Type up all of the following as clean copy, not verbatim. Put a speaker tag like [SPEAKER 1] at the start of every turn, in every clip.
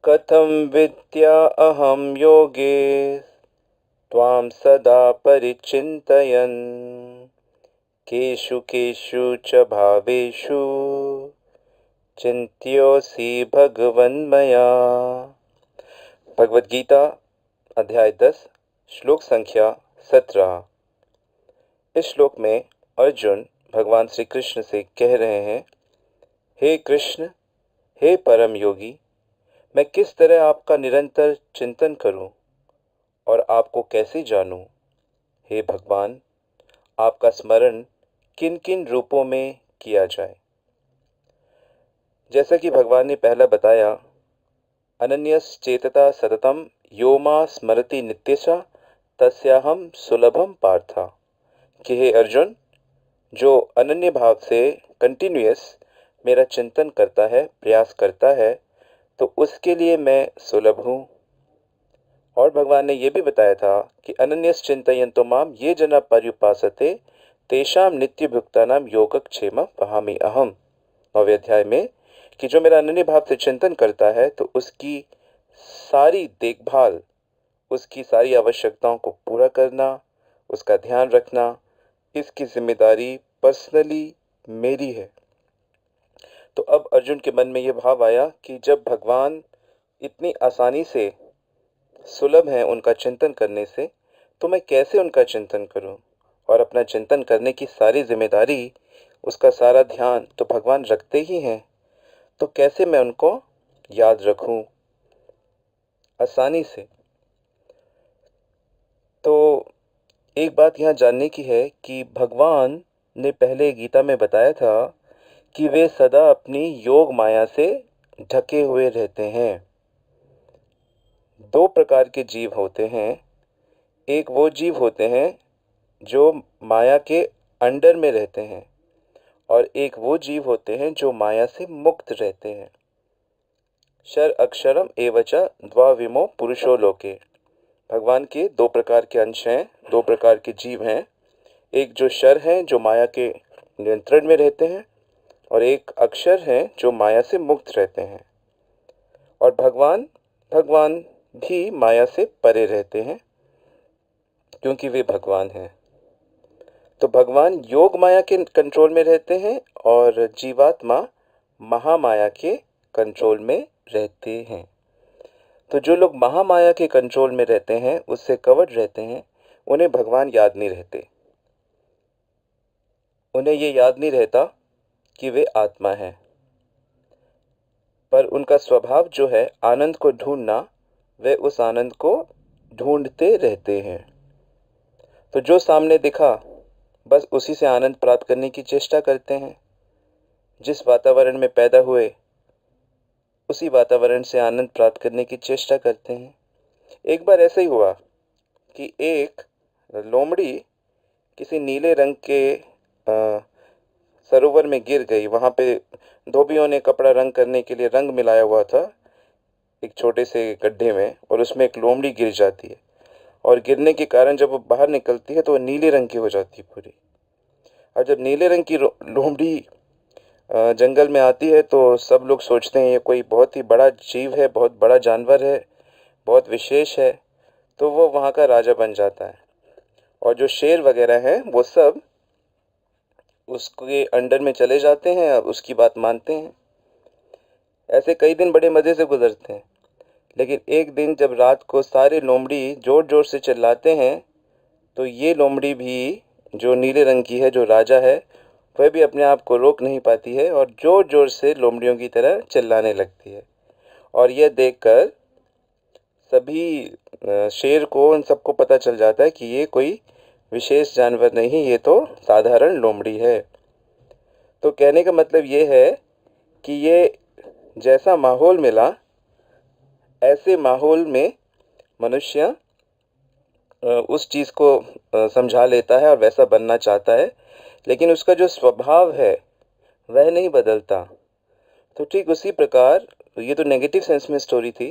[SPEAKER 1] कथं विद्या अहं योगे त्वां सदा परिचिन्तयन् केषु केषु च भावेषु चिन्त्योऽसि भगवन्मया। भगवद गीता अध्याय 10 श्लोक संख्या 17। इस श्लोक में अर्जुन भगवान श्री कृष्ण से कह रहे हैं, हे कृष्ण, हे परम योगी, मैं किस तरह आपका निरंतर चिंतन करूं और आपको कैसे जानूं। हे भगवान, आपका स्मरण किन किन रूपों में किया जाए। जैसा कि भगवान ने पहला बताया, अनन्यस चेतता सततम यो मा स्मरति नित्यशा तस्याहम सुलभम पार्था, कि हे अर्जुन, जो अनन्य भाव से कंटिन्यूअस मेरा चिंतन करता है, प्रयास करता है, तो उसके लिए मैं सुलभ हूँ। और भगवान ने यह भी बताया था कि अनन्यस चिंतयन्तो माम ये जना पर्युपासते तेषाम नित्य भुक्तानाम योगक्षेमम वहामि अहम। 9वें अध्याय में कि जो मेरा अनन्य भाव से चिंतन करता है तो उसकी सारी देखभाल, उसकी सारी आवश्यकताओं को पूरा करना, उसका ध्यान रखना, इसकी जिम्मेदारी पर्सनली मेरी है। तो अब अर्जुन के मन में यह भाव आया कि जब भगवान इतनी आसानी से सुलभ हैं उनका चिंतन करने से, तो मैं कैसे उनका चिंतन करूं। और अपना चिंतन करने की सारी जिम्मेदारी, उसका सारा ध्यान तो भगवान रखते ही हैं, तो कैसे मैं उनको याद रखूं आसानी से। तो एक बात यहाँ जानने की है कि भगवान ने पहले गीता में बताया था कि वे सदा अपनी योग माया से ढके हुए रहते हैं। दो प्रकार के जीव होते हैं। एक वो जीव होते हैं जो माया के अंडर में रहते हैं, और एक वो जीव होते हैं जो माया से मुक्त रहते हैं। शर अक्षरम एवच द्वाविमो पुरुषो लोके। भगवान के दो प्रकार के अंश हैं, दो प्रकार के जीव हैं। एक जो शर हैं जो माया के नियंत्रण में रहते हैं, और एक अक्षर हैं जो माया से मुक्त रहते हैं। और भगवान भी माया से परे रहते हैं क्योंकि वे भगवान हैं। तो भगवान योग माया के कंट्रोल में रहते हैं और जीवात्मा महामाया के कंट्रोल में रहते हैं। तो जो लोग महामाया के कंट्रोल में रहते हैं, उससे कवर्ड रहते हैं, उन्हें भगवान याद नहीं रहते। उन्हें ये याद नहीं रहता कि वे आत्मा हैं, पर उनका स्वभाव जो है आनंद को ढूंढना, वे उस आनंद को ढूंढते रहते हैं। तो जो सामने दिखा, बस उसी से आनंद प्राप्त करने की चेष्टा करते हैं। जिस वातावरण में पैदा हुए, उसी वातावरण से आनंद प्राप्त करने की चेष्टा करते हैं। एक बार ऐसा ही हुआ कि एक लोमड़ी किसी नीले रंग के सरोवर में गिर गई। वहाँ पे धोबियों ने कपड़ा रंग करने के लिए रंग मिलाया हुआ था एक छोटे से गड्ढे में, और उसमें एक लोमड़ी गिर जाती है। और गिरने के कारण जब वो बाहर निकलती है तो वो नीले रंग की हो जाती है पूरी। और जब नीले रंग की लोमड़ी जंगल में आती है तो सब लोग सोचते हैं ये कोई बहुत ही बड़ा जीव है, बहुत बड़ा जानवर है, बहुत विशेष है। तो वो वहाँ का राजा बन जाता है, और जो शेर वगैरह हैं वो सब उसके अंडर में चले जाते हैं, अब उसकी बात मानते हैं। ऐसे कई दिन बड़े मज़े से गुजरते हैं। लेकिन एक दिन जब रात को सारे लोमड़ी ज़ोर ज़ोर से चिल्लाते हैं, तो ये लोमड़ी भी जो नीले रंग की है, जो राजा है, वह भी अपने आप को रोक नहीं पाती है और ज़ोर ज़ोर से लोमड़ियों की तरह चिल्लाने लगती है। और यह देखकर सभी शेर को, उन सबको पता चल जाता है कि ये कोई विशेष जानवर नहीं, ये तो साधारण लोमड़ी है। तो कहने का मतलब ये है कि ये जैसा माहौल मिला, ऐसे माहौल में मनुष्य उस चीज़ को समझा लेता है और वैसा बनना चाहता है, लेकिन उसका जो स्वभाव है वह नहीं बदलता। तो ठीक उसी प्रकार, ये तो नेगेटिव सेंस में स्टोरी थी,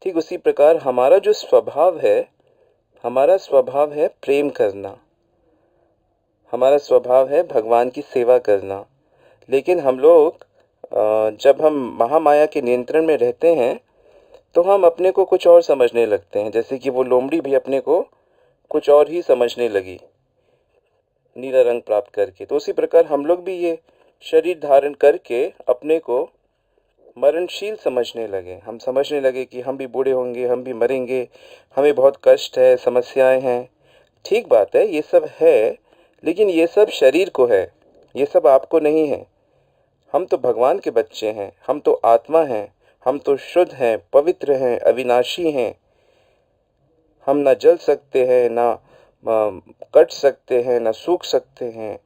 [SPEAKER 1] ठीक उसी प्रकार हमारा जो स्वभाव है, हमारा स्वभाव है प्रेम करना, हमारा स्वभाव है भगवान की सेवा करना। लेकिन हम लोग जब हम महामाया के नियंत्रण में रहते हैं तो हम अपने को कुछ और समझने लगते हैं, जैसे कि वो लोमड़ी भी अपने को कुछ और ही समझने लगी नीला रंग प्राप्त करके। तो उसी प्रकार हम लोग भी ये शरीर धारण करके अपने को मरणशील समझने लगे। हम समझने लगे कि हम भी बूढ़े होंगे, हम भी मरेंगे, हमें बहुत कष्ट है, समस्याएं हैं। ठीक बात है, ये सब है, लेकिन ये सब शरीर को है, ये सब आपको नहीं है। हम तो भगवान के बच्चे हैं, हम तो आत्मा हैं, हम तो शुद्ध हैं, पवित्र हैं, अविनाशी हैं। हम ना जल सकते हैं, ना कट सकते हैं, ना सूख सकते हैं।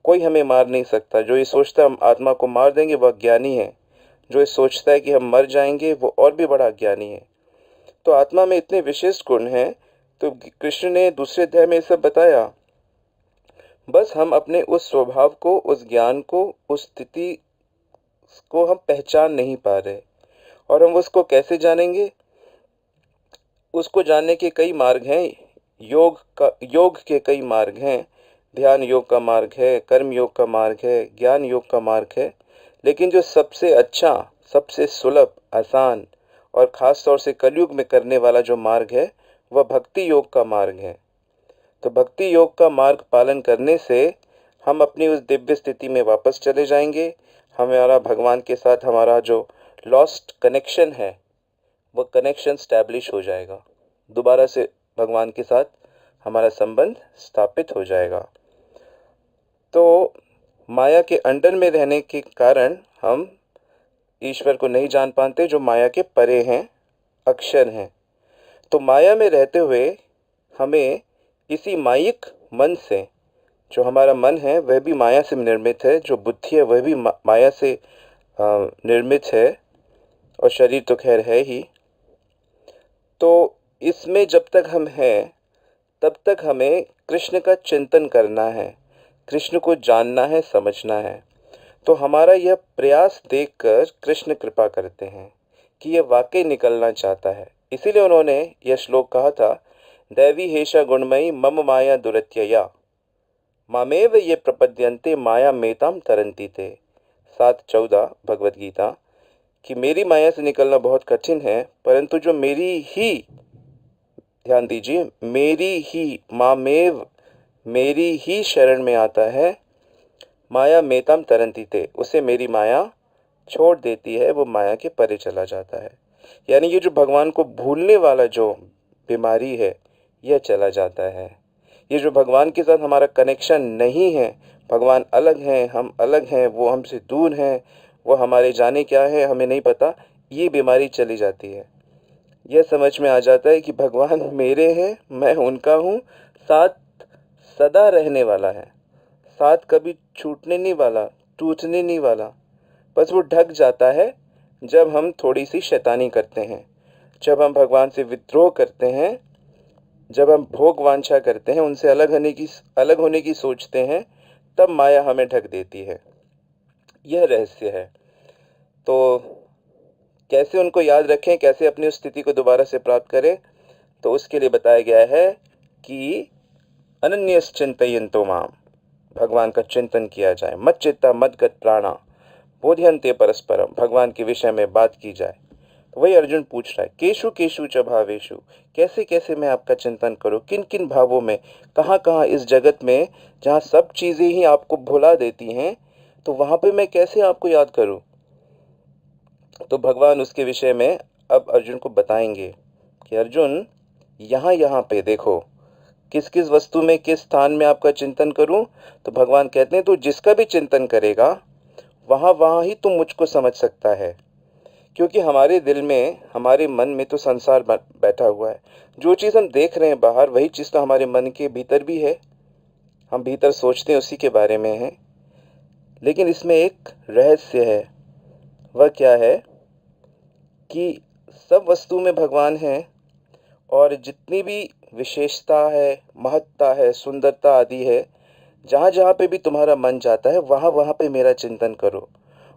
[SPEAKER 1] कोई हमें मार नहीं सकता। जो ये सोचता है हम आत्मा को मार देंगे वह ज्ञानी है। जो ये सोचता है कि हम मर जाएंगे वो और भी बड़ा ज्ञानी है। तो आत्मा में इतने विशेष गुण हैं। तो कृष्ण ने दूसरे अध्याय में ये सब बताया। बस हम अपने उस स्वभाव को, उस ज्ञान को, उस स्थिति को हम पहचान नहीं पा रहे। और हम उसको कैसे जानेंगे? उसको जानने के कई मार्ग हैं। योग के कई मार्ग हैं। ध्यान योग का मार्ग है, कर्म योग का मार्ग है, ज्ञान योग का मार्ग है। लेकिन जो सबसे अच्छा, सबसे सुलभ, आसान और ख़ास तौर से कलयुग में करने वाला जो मार्ग है वह भक्ति योग का मार्ग है। तो भक्ति योग का मार्ग पालन करने से हम अपनी उस दिव्य स्थिति में वापस चले जाएंगे। हमारा भगवान के साथ हमारा जो लॉस्ट कनेक्शन है वह कनेक्शन स्टैब्लिश हो जाएगा। दोबारा से भगवान के साथ हमारा संबंध स्थापित हो जाएगा। तो माया के अंडर में रहने के कारण हम ईश्वर को नहीं जान पाते, जो माया के परे हैं, अक्षर हैं। तो माया में रहते हुए हमें इसी मायिक मन से, जो हमारा मन है वह भी माया से निर्मित है, जो बुद्धि है वह भी माया से निर्मित है, और शरीर तो खैर है ही। तो इसमें जब तक हम हैं तब तक हमें कृष्ण का चिंतन करना है, कृष्ण को जानना है, समझना है। तो हमारा यह प्रयास देखकर कृष्ण कृपा करते हैं कि यह वाकई निकलना चाहता है। इसीलिए उन्होंने यह श्लोक कहा था, दैवी हेषा गुणमयी मम माया दुरत्यया मामेव ये प्रपद्यन्ते माया मेताम तरंती ते। 7:14 भगवत गीता, कि मेरी माया से निकलना बहुत कठिन है, परंतु जो मेरी ही, ध्यान दीजिए, मेरी ही, मामेव, मेरी ही शरण में आता है, माया मेताम तरंती ते, उसे मेरी माया छोड़ देती है, वो माया के परे चला जाता है। यानी ये जो भगवान को भूलने वाला जो बीमारी है यह चला जाता है। ये जो भगवान के साथ हमारा कनेक्शन नहीं है, भगवान अलग हैं, हम अलग हैं, वो हमसे दूर हैं, वो हमारे जाने क्या है हमें नहीं पता, ये बीमारी चली जाती है। यह समझ में आ जाता है कि भगवान मेरे हैं, मैं उनका हूँ, साथ सदा रहने वाला है, साथ कभी छूटने नहीं वाला, टूटने नहीं वाला। बस वो ढक जाता है जब हम थोड़ी सी शैतानी करते हैं, जब हम भगवान से विद्रोह करते हैं, जब हम भोग वांछा करते हैं, उनसे अलग होने की सोचते हैं, तब माया हमें ढक देती है। यह रहस्य है। तो कैसे उनको याद रखें, कैसे अपनी उस स्थिति को दोबारा से प्राप्त करें? तो उसके लिए बताया गया है कि अनन्यश्चिन्तयन्तो माम, भगवान का चिंतन किया जाए। मच्चित्ता मद्गत प्राणा बोध्यन्ते परस्परम, भगवान के विषय में बात की जाए। तो वही अर्जुन पूछ रहा है, केशु केशु च भावेशु, कैसे कैसे मैं आपका चिंतन करूं, किन किन भावों में, कहाँ कहाँ इस जगत में जहाँ सब चीज़ें ही आपको भुला देती हैं, तो वहाँ पे मैं कैसे आपको याद करूं? तो भगवान उसके विषय में अब अर्जुन को बताएंगे कि अर्जुन, यहाँ यहाँ पे देखो, किस किस वस्तु में, किस स्थान में आपका चिंतन करूं? तो भगवान कहते हैं, तो जिसका भी चिंतन करेगा वहाँ वहाँ ही तुम मुझको समझ सकता है। क्योंकि हमारे दिल में, हमारे मन में तो संसार बैठा हुआ है। जो चीज़ हम देख रहे हैं बाहर, वही चीज़ तो हमारे मन के भीतर भी है। हम भीतर सोचते हैं उसी के बारे में है। लेकिन इसमें एक रहस्य है। वह क्या है कि सब वस्तु में भगवान है, और जितनी भी विशेषता है, महत्ता है, सुंदरता आदि है, जहाँ जहाँ पे भी तुम्हारा मन जाता है वहाँ वहाँ पे मेरा चिंतन करो।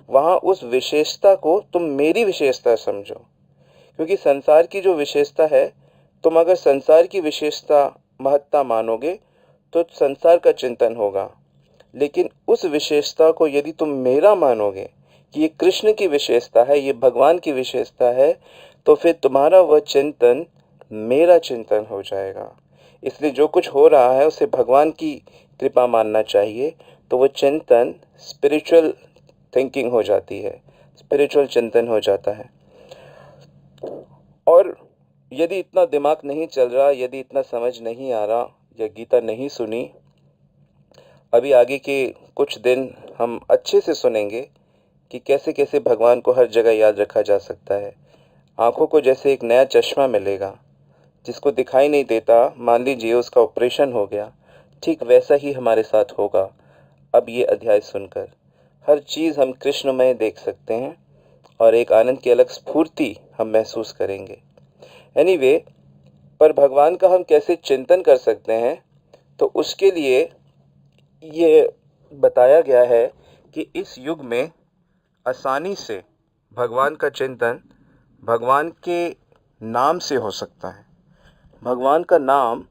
[SPEAKER 1] वहाँ उस विशेषता को तुम मेरी विशेषता समझो। क्योंकि संसार की जो विशेषता है, तुम अगर संसार की विशेषता महत्ता मानोगे तो संसार का चिंतन होगा। लेकिन उस विशेषता को यदि तुम मेरा मानोगे कि ये कृष्ण की विशेषता है, ये भगवान की विशेषता है, तो फिर तुम्हारा वह चिंतन मेरा चिंतन हो जाएगा। इसलिए जो कुछ हो रहा है उसे भगवान की कृपा मानना चाहिए। तो वो चिंतन स्पिरिचुअल थिंकिंग हो जाती है, स्पिरिचुअल चिंतन हो जाता है। और यदि इतना दिमाग नहीं चल रहा, यदि इतना समझ नहीं आ रहा या गीता नहीं सुनी, अभी आगे के कुछ दिन हम अच्छे से सुनेंगे कि कैसे कैसे भगवान को हर जगह याद रखा जा सकता है। आंखों को जैसे एक नया चश्मा मिलेगा, जिसको दिखाई नहीं देता, मान लीजिए उसका ऑपरेशन हो गया, ठीक वैसा ही हमारे साथ होगा। अब ये अध्याय सुनकर हर चीज़ हम कृष्णमय देख सकते हैं और एक आनंद की अलग स्फूर्ति हम महसूस करेंगे। एनीवे, पर भगवान का हम कैसे चिंतन कर सकते हैं, तो उसके लिए ये बताया गया है कि इस युग में आसानी से भगवान का चिंतन भगवान के नाम से हो सकता है। भगवान का नाम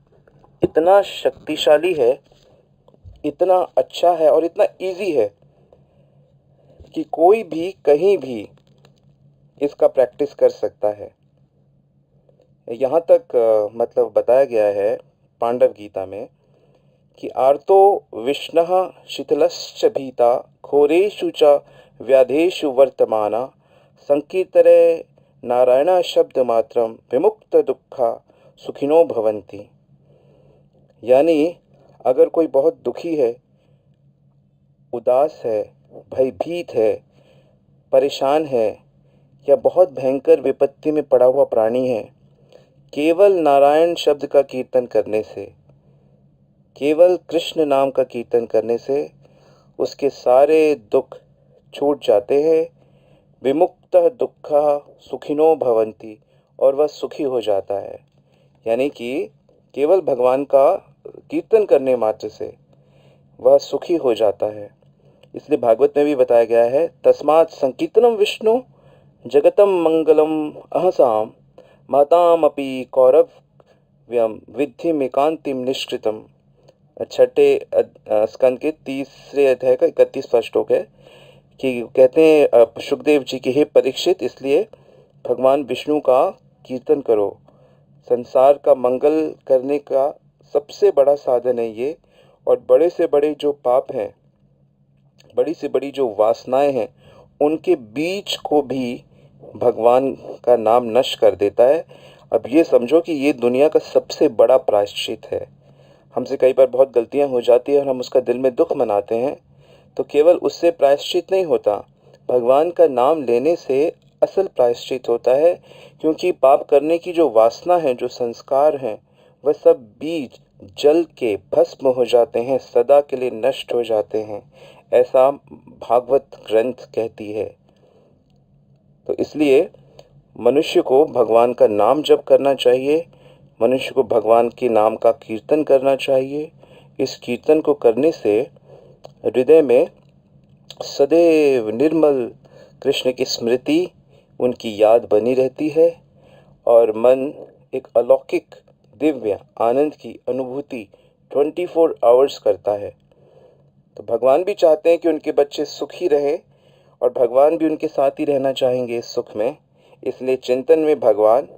[SPEAKER 1] इतना शक्तिशाली है, इतना अच्छा है और इतना इजी है कि कोई भी कहीं भी इसका प्रैक्टिस कर सकता है। यहाँ तक मतलब बताया गया है पांडव गीता में कि आर्तो विष्णः शिथिलश्च भीता घोरेषु च व्याधेषु वर्तमाना संकीर्तने नारायण शब्द मात्रम विमुक्त दुखा सुखिनो भवन्ति। यानी अगर कोई बहुत दुखी है, उदास है, भयभीत है, परेशान है या बहुत भयंकर विपत्ति में पड़ा हुआ प्राणी है, केवल नारायण शब्द का कीर्तन करने से, केवल कृष्ण नाम का कीर्तन करने से उसके सारे दुख छूट जाते हैं। विमुक्त दुखा सुखिनो भवन्ति, और वह सुखी हो जाता है। यानी कि केवल भगवान का कीर्तन करने मात्र से वह सुखी हो जाता है। इसलिए भागवत में भी बताया गया है, तस्मात् संकीर्तनम विष्णु जगतम मंगलम अहसाम मातामपि कौरव्यम विद्धि मेकांतिम निष्कृतम। छठे स्कंद के तीसरे अध्याय का 31वां श्लोक है कि कहते हैं सुखदेव जी की, हे परीक्षित, इसलिए भगवान विष्णु का कीर्तन करो। संसार का मंगल करने का सबसे बड़ा साधन है ये। और बड़े से बड़े जो पाप हैं, बड़ी से बड़ी जो वासनाएं हैं, उनके बीज को भी भगवान का नाम नष्ट कर देता है। अब ये समझो कि ये दुनिया का सबसे बड़ा प्रायश्चित है। हमसे कई बार बहुत गलतियां हो जाती है और हम उसका दिल में दुख मनाते हैं, तो केवल उससे प्रायश्चित नहीं होता, भगवान का नाम लेने से असल प्रायश्चित होता है। क्योंकि पाप करने की जो वासना है, जो संस्कार हैं, वह सब बीज जल के भस्म हो जाते हैं, सदा के लिए नष्ट हो जाते हैं, ऐसा भागवत ग्रंथ कहती है। तो इसलिए मनुष्य को भगवान का नाम जप करना चाहिए, मनुष्य को भगवान के नाम का कीर्तन करना चाहिए। इस कीर्तन को करने से हृदय में सदैव निर्मल कृष्ण की स्मृति, उनकी याद बनी रहती है और मन एक अलौकिक दिव्य आनंद की अनुभूति 24 आवर्स करता है। तो भगवान भी चाहते हैं कि उनके बच्चे सुखी रहें और भगवान भी उनके साथ ही रहना चाहेंगे इस सुख में। इसलिए चिंतन में भगवान,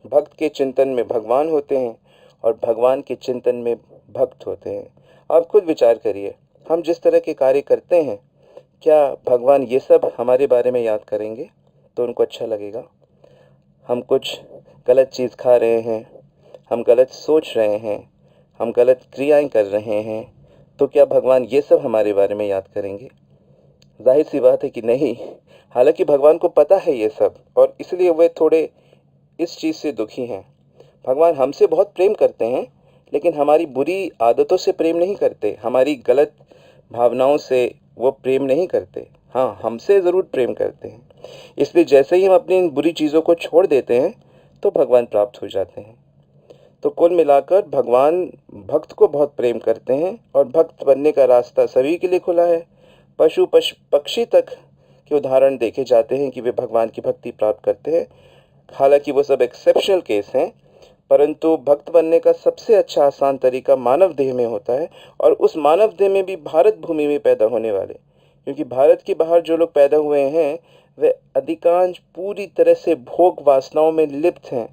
[SPEAKER 1] भक्त के चिंतन में भगवान होते हैं और भगवान के चिंतन में भक्त होते हैं। आप खुद विचार करिए, हम जिस तरह के कार्य करते हैं, क्या भगवान ये सब हमारे बारे में याद करेंगे तो उनको अच्छा लगेगा? हम कुछ गलत चीज़ खा रहे हैं, हम गलत सोच रहे हैं, हम गलत क्रियाएं कर रहे हैं, तो क्या भगवान ये सब हमारे बारे में याद करेंगे? जाहिर सी बात है कि नहीं। हालांकि भगवान को पता है ये सब, और इसलिए वे थोड़े इस चीज़ से दुखी हैं। भगवान हमसे बहुत प्रेम करते हैं, लेकिन हमारी बुरी आदतों से प्रेम नहीं करते, हमारी गलत भावनाओं से वो प्रेम नहीं करते। हाँ, हमसे ज़रूर प्रेम करते हैं। इसलिए जैसे ही हम अपनी इन बुरी चीज़ों को छोड़ देते हैं तो भगवान प्राप्त हो जाते हैं। तो कुल मिलाकर भगवान भक्त को बहुत प्रेम करते हैं और भक्त बनने का रास्ता सभी के लिए खुला है। पशु पक्षी तक के उदाहरण देखे जाते हैं कि वे भगवान की भक्ति प्राप्त करते हैं। हालांकि वो सब एक्सेप्शनल केस हैं, परंतु भक्त बनने का सबसे अच्छा आसान तरीका मानव देह में होता है, और उस मानव देह में भी भारत भूमि में पैदा होने वाले, क्योंकि भारत के बाहर जो लोग पैदा हुए हैं वे अधिकांश पूरी तरह से भोग वासनाओं में लिप्त हैं।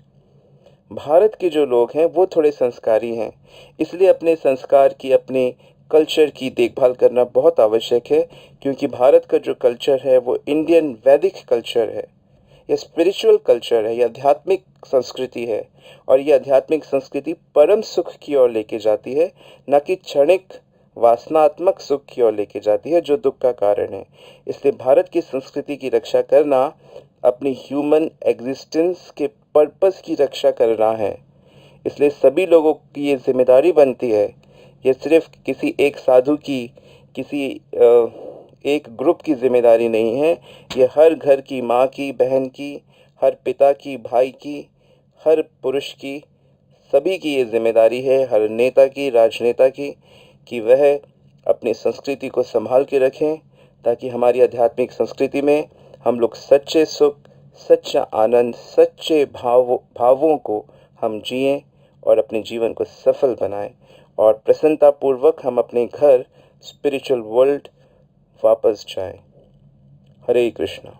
[SPEAKER 1] भारत के जो लोग हैं वो थोड़े संस्कारी हैं, इसलिए अपने संस्कार की, अपने कल्चर की देखभाल करना बहुत आवश्यक है, क्योंकि भारत का जो कल्चर है वो इंडियन वैदिक कल्चर है, यह स्पिरिचुअल कल्चर है, यह आध्यात्मिक संस्कृति है। और यह आध्यात्मिक संस्कृति परम सुख की ओर लेके जाती है, न कि क्षणिक वासनात्मक सुख की ओर लेके जाती है, जो दुख का कारण है। इसलिए भारत की संस्कृति की रक्षा करना अपनी ह्यूमन एग्जिस्टेंस के पर्पस की रक्षा करना है। इसलिए सभी लोगों की ये जिम्मेदारी बनती है। ये सिर्फ किसी एक साधु की, किसी एक ग्रुप की जिम्मेदारी नहीं है। ये हर घर की माँ की, बहन की, हर पिता की, भाई की, हर पुरुष की, सभी की ये जिम्मेदारी है, हर नेता की, राजनेता की, कि वह अपनी संस्कृति को संभाल के रखें, ताकि हमारी आध्यात्मिक संस्कृति में हम लोग सच्चे सुख, सच्चा आनंद, सच्चे भावों को हम जिएं और अपने जीवन को सफल बनाएं, और प्रसन्नतापूर्वक हम अपने घर स्पिरिचुअल वर्ल्ड वापस जाएं। हरे कृष्णा।